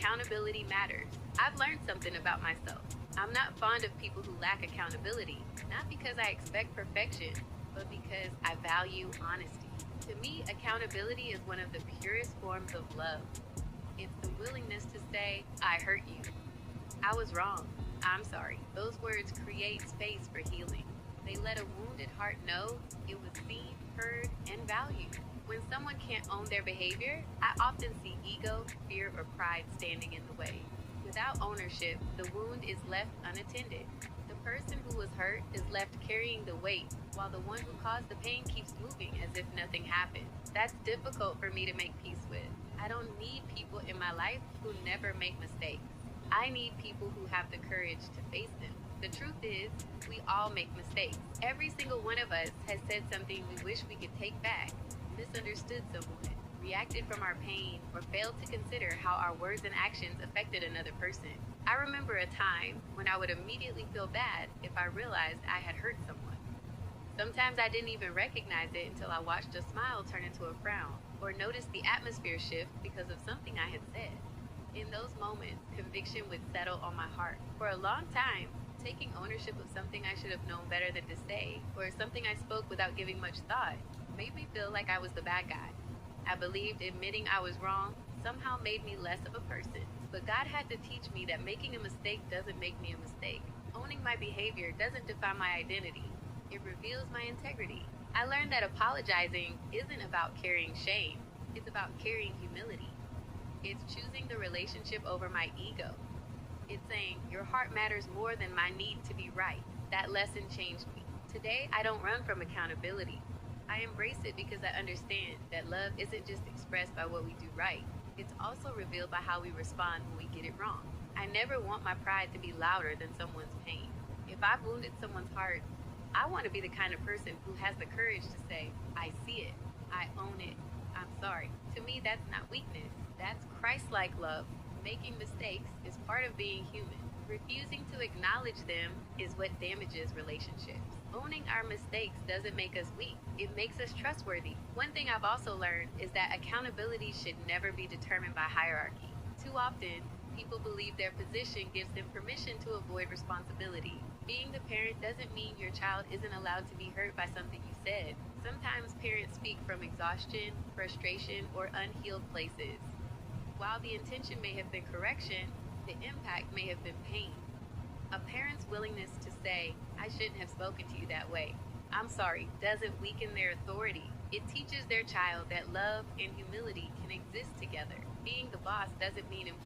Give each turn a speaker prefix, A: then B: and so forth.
A: accountability matters. I've learned something about myself. I'm not fond of people who lack accountability, not because I expect perfection, but because I value honesty. To me, accountability is one of the purest forms of love. It's the willingness to say, I hurt you. I was wrong. I'm sorry. Those words create space for healing. They let a wounded heart know it was seen, heard, and valued. When someone can't own their behavior, I often see ego, fear, or pride standing in the way. Without ownership, the wound is left unattended. The person who was hurt is left carrying the weight, while the one who caused the pain keeps moving as if nothing happened. That's difficult for me to make peace with. I don't need people in my life who never make mistakes. I need people who have the courage to face them. The truth is, we all make mistakes. Every single one of us has said something we wish we could take back, misunderstood someone, reacted from our pain, or failed to consider how our words and actions affected another person. I remember a time when I would immediately feel bad if I realized I had hurt someone. Sometimes I didn't even recognize it until I watched a smile turn into a frown, or noticed the atmosphere shift because of something I had said. In those moments, conviction would settle on my heart. For a long time, taking ownership of something I should have known better than to say, or something I spoke without giving much thought, made me feel like I was the bad guy. I believed admitting I was wrong somehow made me less of a person. But God had to teach me that making a mistake doesn't make me a mistake. Owning my behavior doesn't define my identity. It reveals my integrity. I learned that apologizing isn't about carrying shame. It's about carrying humility. It's choosing the relationship over my ego. It's saying, your heart matters more than my need to be right. That lesson changed me. Today, I don't run from accountability. I embrace it because I understand that love isn't just expressed by what we do right. It's also revealed by how we respond when we get it wrong. I never want my pride to be louder than someone's pain. If I've wounded someone's heart, I want to be the kind of person who has the courage to say, I see it, I own it, I'm sorry. To me, that's not weakness. That's Christ-like love. Making mistakes is part of being human. Refusing to acknowledge them is what damages relationships. Owning our mistakes doesn't make us weak. It makes us trustworthy. One thing I've also learned is that accountability should never be determined by hierarchy. Too often, people believe their position gives them permission to avoid responsibility. Being the parent doesn't mean your child isn't allowed to be hurt by something you said. Sometimes parents speak from exhaustion, frustration, or unhealed places. While the intention may have been correction, the impact may have been pain. A parent's willingness to say, I shouldn't have spoken to you that way, I'm sorry, doesn't weaken their authority. It teaches their child that love and humility can exist together. Being the boss doesn't mean